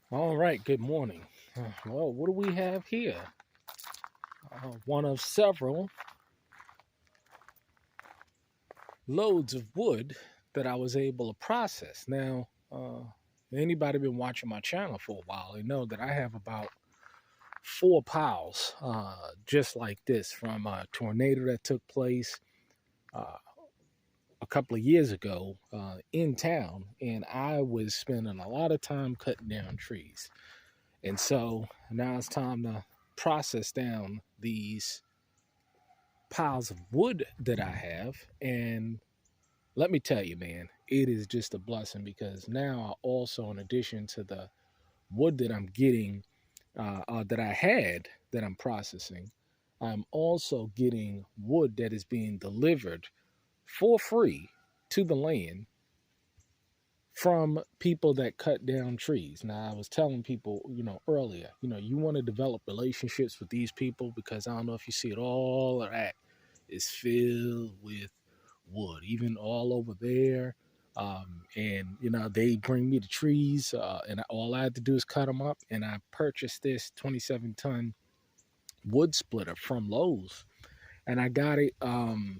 All right, good morning. Well, what do we have here? One of several loads of wood that I was able to process. Now, anybody been watching my channel for a while, they know that I have about four piles just like this from a tornado that took place uh, a couple of years ago in town, and I was spending a lot of time cutting down trees. And so now it's time to process down these piles of wood that I have. And let me tell you, man, it is just a blessing because now I also, in addition to the wood that I'm getting, that I had that I'm processing, I'm also getting wood that is being delivered for free to the land from people that cut down trees. Now, I was telling people, earlier, you want to develop relationships with these people because I don't know if you see it, all of that is filled with wood, even all over there. And they bring me the trees, and all I had to do is cut them up. And I purchased this 27-ton wood splitter from Lowe's, and I got it on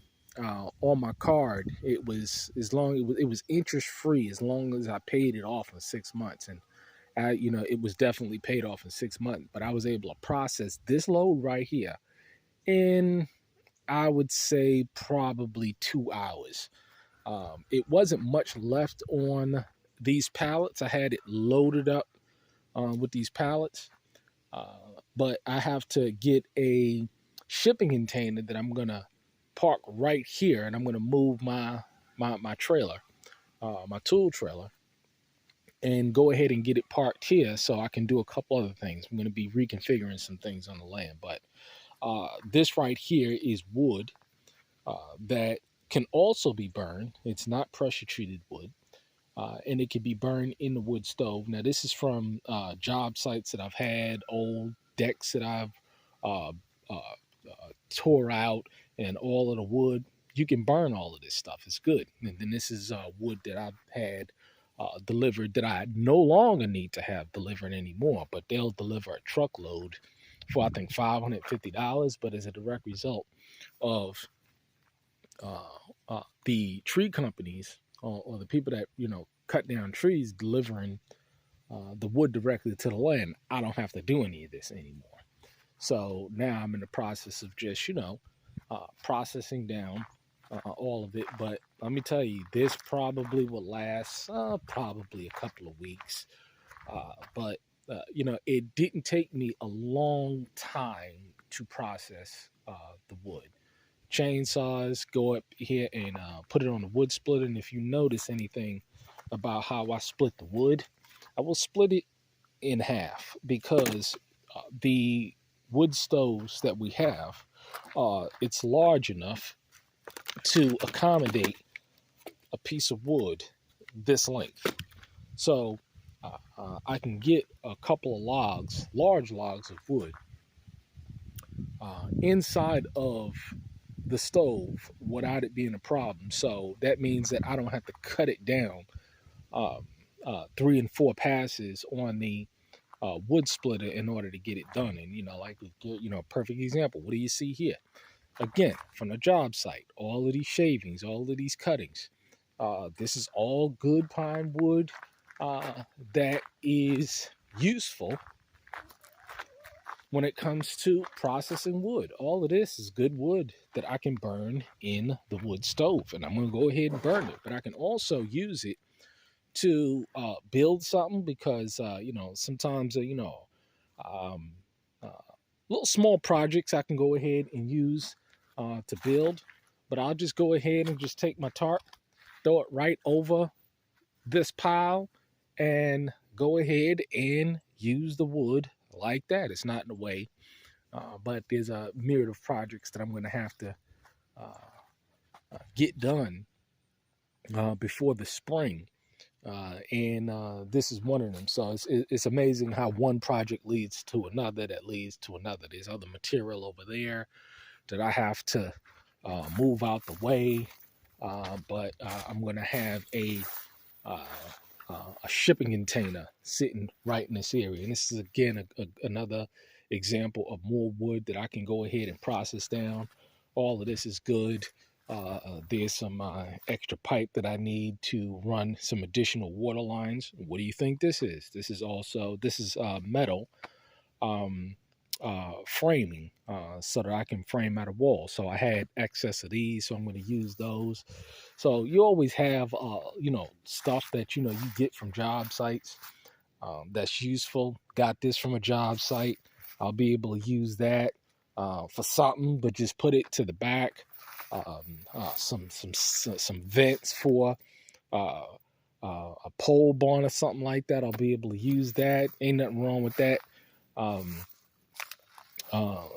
my card. It was it was interest free as long as I paid it off in 6 months, and it was definitely paid off in 6 months. But I was able to process this load right here in, I would say, probably 2 hours. It wasn't much left on these pallets. I had it loaded up with these pallets, but I have to get a shipping container that I'm gonna park right here, and I'm gonna move my trailer, my tool trailer, and go ahead and get it parked here so I can do a couple other things. I'm gonna be reconfiguring some things on the land, but this right here is wood that can also be burned. It's not pressure treated wood. And it can be burned in the wood stove. Now, this is from job sites that I've had, old decks that I've uh, tore out, and all of the wood. You can burn all of this stuff. It's good. And then this is wood that I've had delivered that I no longer need to have delivered anymore, but they'll deliver a truckload for, I think, $550. But as a direct result of the tree companies, or the people that cut down trees delivering the wood directly to the land, I don't have to do any of this anymore. So now I'm in the process of just processing down all of it. But let me tell you, this probably will last probably a couple of weeks. But it didn't take me a long time to process the wood. Chainsaws, go up here and put it on the wood splitter. And if you notice anything about how I split the wood, I will split it in half because the wood stoves that we have, it's large enough to accommodate a piece of wood this length. So I can get a couple of logs, large logs of wood, inside of the stove without it being a problem. So that means that I don't have to cut it down 3 and 4 passes on the wood splitter in order to get it done. And like perfect example. What do you see here? Again, from the job site, all of these shavings, all of these cuttings. This is all good pine wood that is useful when it comes to processing wood. All of this is good wood that I can burn in the wood stove, and I'm going to go ahead and burn it. But I can also use it to build something because sometimes um, uh, little small projects I can go ahead and use to build. But I'll just go ahead and just take my tarp, throw it right over this pile, and go ahead and use the wood like that. It's not in the way, but there's a myriad of projects that I'm going to have to get done before the spring. And this is one of them. So it's amazing how one project leads to another that leads to another. There's other material over there that I have to move out the way, but I'm going to have a uh, a shipping container sitting right in this area. And this is again another example of more wood that I can go ahead and process down. All of this is good. There's some extra pipe that I need to run some additional water lines. What do you think this is? This is metal um, framing so that I can frame out a wall. So I had excess of these, so I'm going to use those. So you always have, stuff that, you get from job sites that's useful. Got this from a job site. I'll be able to use that for something, but just put it to the back. Some vents for uh, a pole barn or something like that. I'll be able to use that. Ain't nothing wrong with that. Um, uh,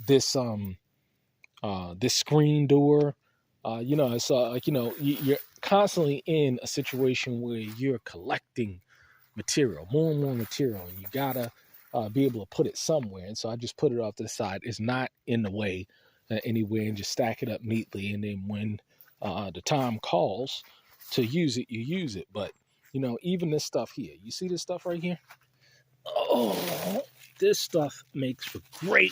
this this screen door. It's like you're constantly in a situation where you're collecting material, more and more material, and you gotta be able to put it somewhere. And so I just put it off to the side. It's not in the way anywhere, and just stack it up neatly. And then when the time calls to use it, you use it. But even this stuff here, you see this stuff right here? Oh, this stuff makes for great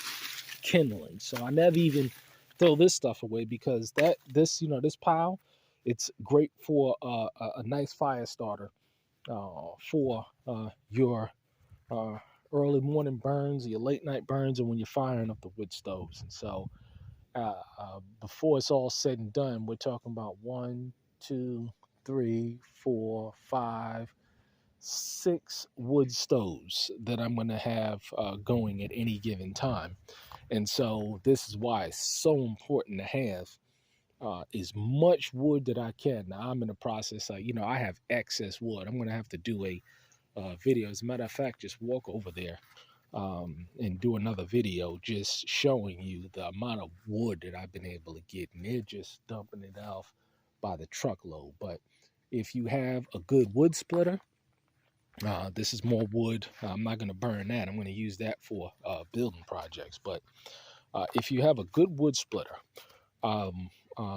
kindling. So I never even throw this stuff away because this pile, it's great for a nice fire starter for your early morning burns, your late night burns, and when you're firing up the wood stoves. And so before it's all said and done, we're talking about 1, 2, 3, 4, 5, 6 wood stoves that I'm going to have going at any given time. And so this is why it's so important to have as much wood that I can. Now I'm in the process. I have excess wood. I'm going to have to do a video. As a matter of fact, just walk over there and do another video just showing you the amount of wood that I've been able to get. And they're just dumping it off by the truckload. But if you have a good wood splitter, this is more wood. I'm not going to burn that. I'm going to use that for building projects. But if you have a good wood splitter,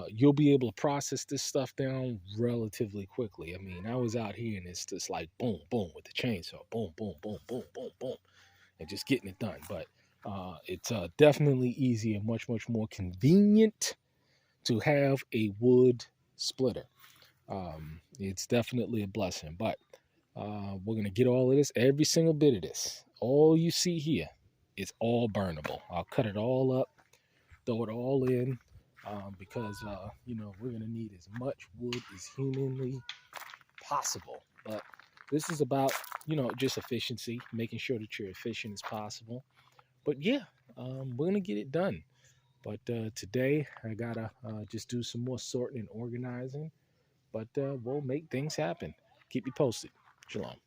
you'll be able to process this stuff down relatively quickly. I mean, I was out here and it's just like boom, boom with the chainsaw, boom, boom, boom, boom, boom, boom, and just getting it done. But it's definitely easy and much, much more convenient to have a wood splitter. It's definitely a blessing. But we're going to get all of this, every single bit of this. All you see here is all burnable. I'll cut it all up, throw it all in, because, we're going to need as much wood as humanly possible. But this is about, just efficiency, making sure that you're efficient as possible. But yeah, we're going to get it done. But today I got to just do some more sorting and organizing. But we'll make things happen. Keep you posted. Shalom.